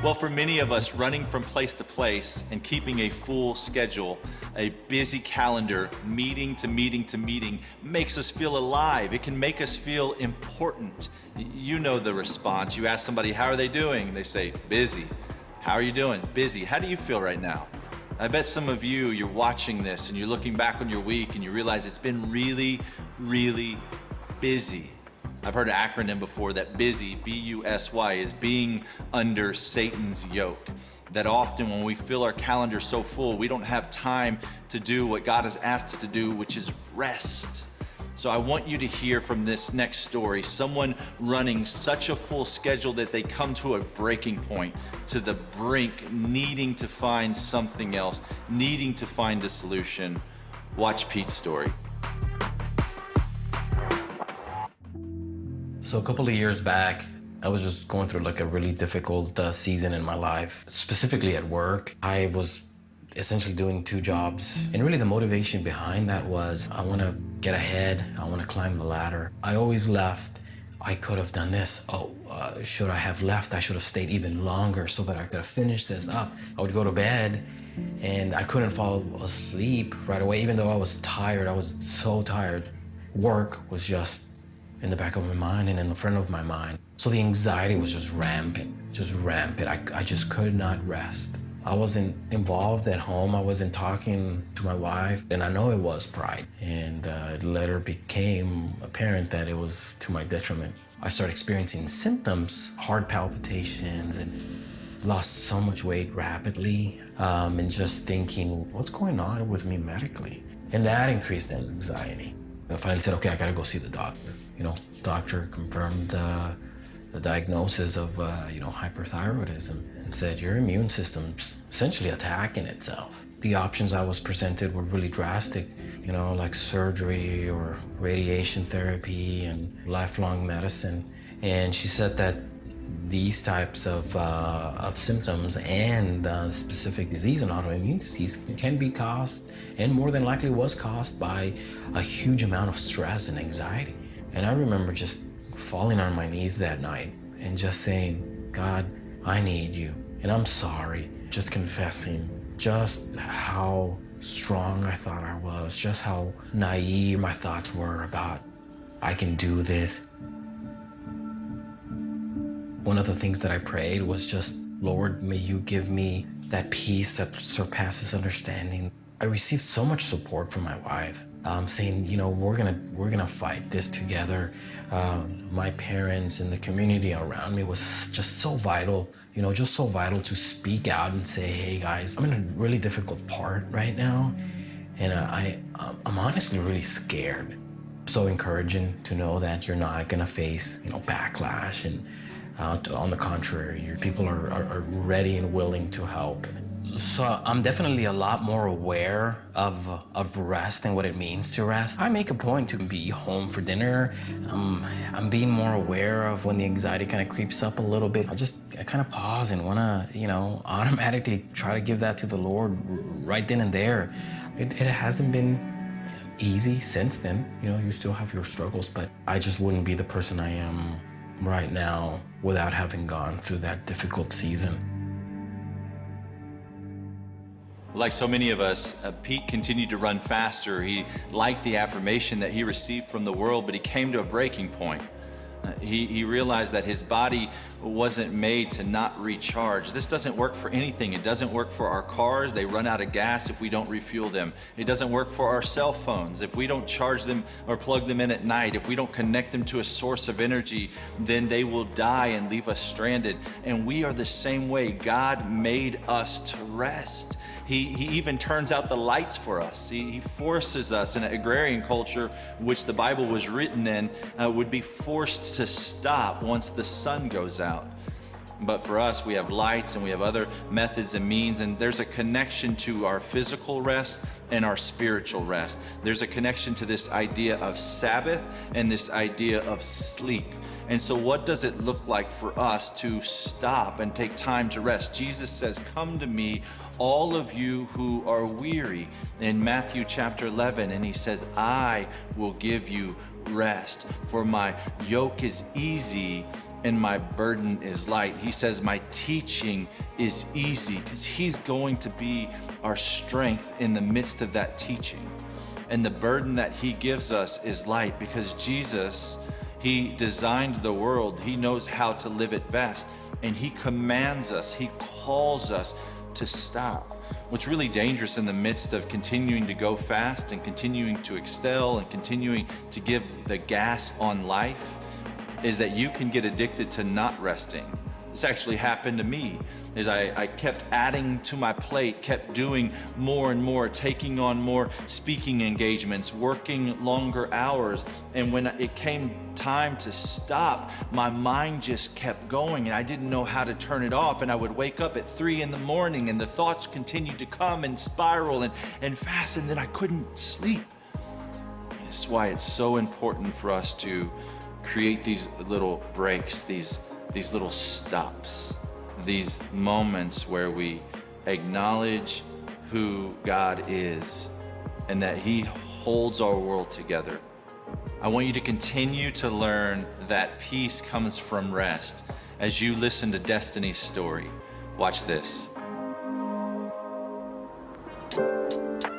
Well, for many of us, running from place to place and keeping a full schedule, a busy calendar, meeting to meeting to meeting, makes us feel alive. It can make us feel important. You know the response. You ask somebody, how are they doing? They say, busy. How are you doing? Busy. How do you feel right now? I bet some of you, you're watching this and you're looking back on your week and you realize it's been really, really busy. I've heard an acronym before that busy, B-U-S-Y, is being under Satan's yoke. That often when we feel our calendar so full, we don't have time to do what God has asked us to do, which is rest. So I want you to hear from this next story, someone running such a full schedule that they come to a breaking point, to the brink, needing to find something else, needing to find a solution. Watch Pete's story. So a couple of years back, I was just going through like a really difficult season in my life, specifically at work. I was essentially doing 2 jobs. And really the motivation behind that was, I want to get ahead. I want to climb the ladder. I always left. I could have done this. Should I have left? I should have stayed even longer so that I could have finished this up. I would go to bed and I couldn't fall asleep right away, even though I was tired. I was so tired. Work was just in the back of my mind and in the front of my mind. So the anxiety was just rampant. I just could not rest. I wasn't involved at home. I wasn't talking to my wife, and I know it was pride. And it later became apparent that it was to my detriment. I started experiencing symptoms, heart palpitations, and lost so much weight rapidly, and just thinking, what's going on with me medically? And that increased anxiety. I finally said, okay, I gotta go see the doctor. Doctor confirmed the diagnosis of, hyperthyroidism and said, your immune system's essentially attacking itself. The options I was presented were really drastic, like surgery or radiation therapy and lifelong medicine. And she said that these types of symptoms and specific disease and autoimmune disease can be caused, and more than likely was caused, by a huge amount of stress and anxiety. And I remember just falling on my knees that night and just saying, God, I need you, and I'm sorry. Just confessing just how strong I thought I was, just how naive my thoughts were about, I can do this. One of the things that I prayed was just, Lord, may you give me that peace that surpasses understanding. I received so much support from my wife, saying, we're gonna fight this together. My parents and the community around me was just so vital, just so vital to speak out and say, hey guys, I'm in a really difficult part right now, and I'm honestly really scared. So encouraging to know that you're not gonna face, backlash, and on the contrary, your people are ready and willing to help. So I'm definitely a lot more aware of rest and what it means to rest. I make a point to be home for dinner. I'm being more aware of when the anxiety kind of creeps up a little bit. I kind of pause and want to, automatically try to give that to the Lord right then and there. It hasn't been easy since then. You still have your struggles, but I just wouldn't be the person I am right now without having gone through that difficult season. Like so many of us, Pete continued to run faster. He liked the affirmation that he received from the world, but he came to a breaking point. He realized that his body wasn't made to not recharge. This doesn't work for anything. It doesn't work for our cars. They run out of gas if we don't refuel them. It doesn't work for our cell phones. If we don't charge them or plug them in at night, if we don't connect them to a source of energy, then they will die and leave us stranded. And we are the same way. God made us to rest. He even turns out the lights for us. He forces us in an agrarian culture, which the Bible was written in, would be forced to stop once the sun goes out. But for us, we have lights and we have other methods and means, and there's a connection to our physical rest and our spiritual rest. There's a connection to this idea of Sabbath and this idea of sleep. And so what does it look like for us to stop and take time to rest? Jesus says, come to me, all of you who are weary, in Matthew chapter 11, and he says, I will give you rest, for my yoke is easy and my burden is light. He says my teaching is easy because he's going to be our strength in the midst of that teaching. And the burden that he gives us is light because Jesus, he designed the world. He knows how to live it best. And he commands us, he calls us to stop. What's really dangerous in the midst of continuing to go fast and continuing to excel and continuing to give the gas on life is that you can get addicted to not resting. This actually happened to me. As I kept adding to my plate, kept doing more and more, taking on more speaking engagements, working longer hours. And when it came time to stop, my mind just kept going and I didn't know how to turn it off. And I would wake up at 3 a.m. and the thoughts continued to come and spiral and fast, and then I couldn't sleep. And that's why it's so important for us to create these little breaks, these little stops, these moments where we acknowledge who God is and that he holds our world together. I want you to continue to learn that peace comes from rest as you listen to Destiny's story. Watch this.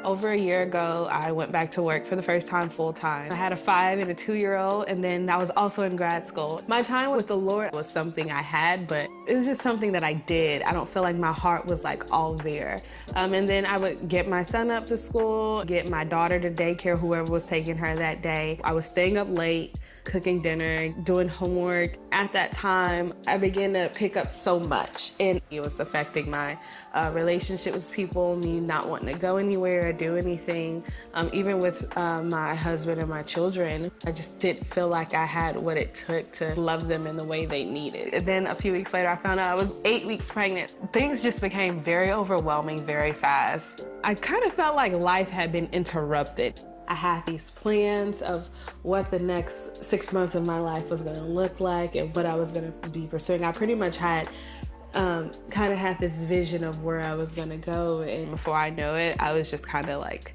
Over a year ago, I went back to work for the first time full-time. I had a 5 and a 2-year-old, and then I was also in grad school. My time with the Lord was something I had, but it was just something that I did. I don't feel like my heart was like all there. And then I would get my son up to school, get my daughter to daycare, whoever was taking her that day. I was staying up late, cooking dinner, doing homework. At that time, I began to pick up so much, and it was affecting my relationship with people, me not wanting to go anywhere or do anything. Even with my husband and my children, I just didn't feel like I had what it took to love them in the way they needed. And then a few weeks later, I found out I was 8 weeks pregnant. Things just became very overwhelming very fast. I kind of felt like life had been interrupted. I had these plans of what the next 6 months of my life was gonna look like and what I was gonna be pursuing. I pretty much had kind of had this vision of where I was gonna go, and before I know it, I was just kind of like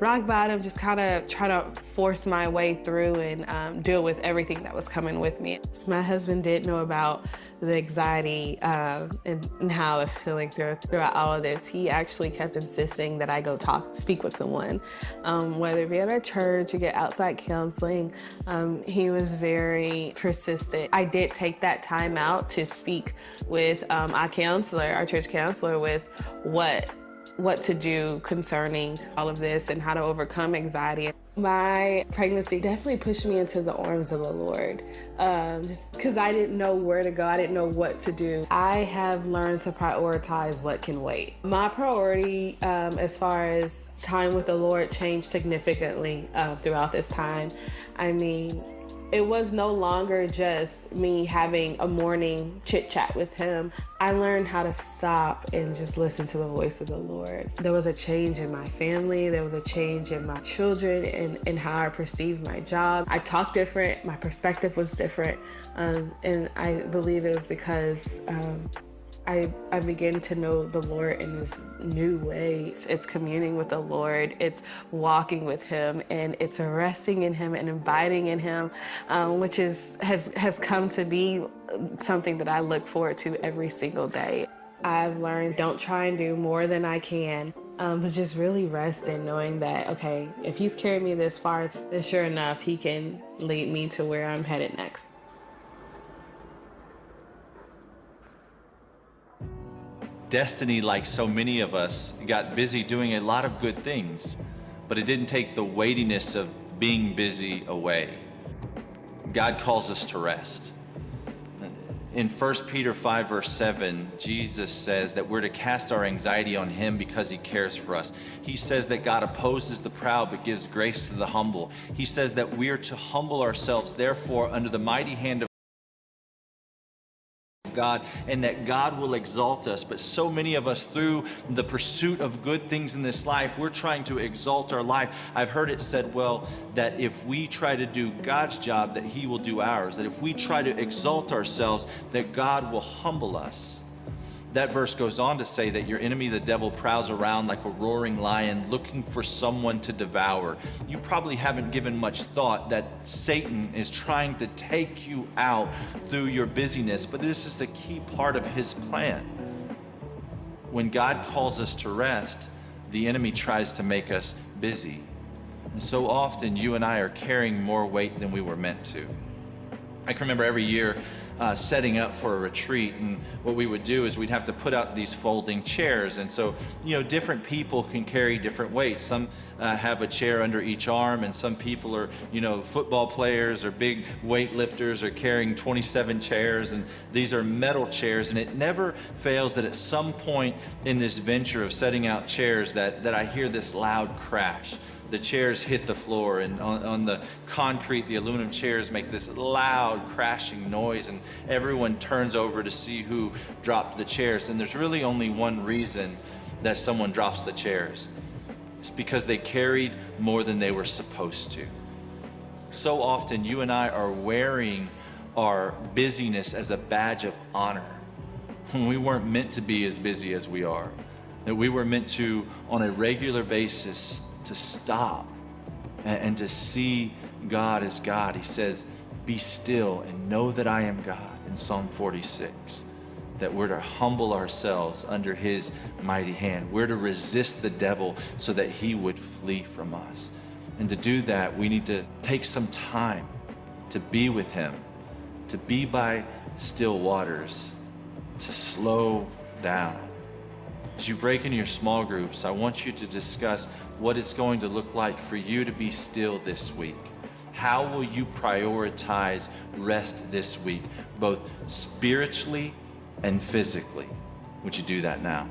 rock bottom, just kind of try to force my way through and deal with everything that was coming with me. So my husband did know about the anxiety and how I was feeling throughout all of this. He actually kept insisting that I go speak with someone, whether it be at our church or get outside counseling. He was very persistent. I did take that time out to speak with our counselor, our church counselor, with what to do concerning all of this and how to overcome anxiety. My pregnancy definitely pushed me into the arms of the Lord, just because I didn't know where to go. I didn't know what to do. I have learned to prioritize what can wait. My priority as far as time with the Lord changed significantly throughout this time. I mean, it was no longer just me having a morning chit chat with him. I learned how to stop and just listen to the voice of the Lord. There was a change in my family. There was a change in my children and how I perceived my job. I talked different. My perspective was different. And I believe it was because I began to know the Lord in this new way. It's communing with the Lord, it's walking with him, and it's resting in him and abiding in him, which has come to be something that I look forward to every single day. I've learned don't try and do more than I can, but just really rest in knowing that, okay, if he's carried me this far, then sure enough, he can lead me to where I'm headed next. Destiny, like so many of us, got busy doing a lot of good things, but it didn't take the weightiness of being busy away. God calls us to rest. In 1 Peter 5, verse 7, Jesus says that we're to cast our anxiety on him because he cares for us. He says that God opposes the proud but gives grace to the humble. He says that we're to humble ourselves, therefore, under the mighty hand of God, and that God will exalt us. But so many of us, through the pursuit of good things in this life, we're trying to exalt our life. I've heard it said, well, that if we try to do God's job, that he will do ours. That if we try to exalt ourselves, that God will humble us. That verse goes on to say that your enemy, the devil, prowls around like a roaring lion looking for someone to devour. You probably haven't given much thought that Satan is trying to take you out through your busyness, but this is a key part of his plan. When God calls us to rest, the enemy tries to make us busy. And so often you and I are carrying more weight than we were meant to. I can remember every year setting up for a retreat, and what we would do is we'd have to put out these folding chairs, and so different people can carry different weights. Some have a chair under each arm, and some people are football players or big weightlifters are carrying 27 chairs, and these are metal chairs, and it never fails that at some point in this venture of setting out chairs that I hear this loud crash. The chairs hit the floor, and on the concrete, the aluminum chairs make this loud crashing noise, and everyone turns over to see who dropped the chairs. And there's really only one reason that someone drops the chairs. It's because they carried more than they were supposed to. So often you and I are wearing our busyness as a badge of honor. We weren't meant to be as busy as we are. That we were meant to, on a regular basis, to stop and to see God as God. He says, be still and know that I am God in Psalm 46. That we're to humble ourselves under his mighty hand. We're to resist the devil so that he would flee from us. And to do that, we need to take some time to be with him, to be by still waters, to slow down. As you break into your small groups, I want you to discuss what it's going to look like for you to be still this week. How will you prioritize rest this week, both spiritually and physically? Would you do that now?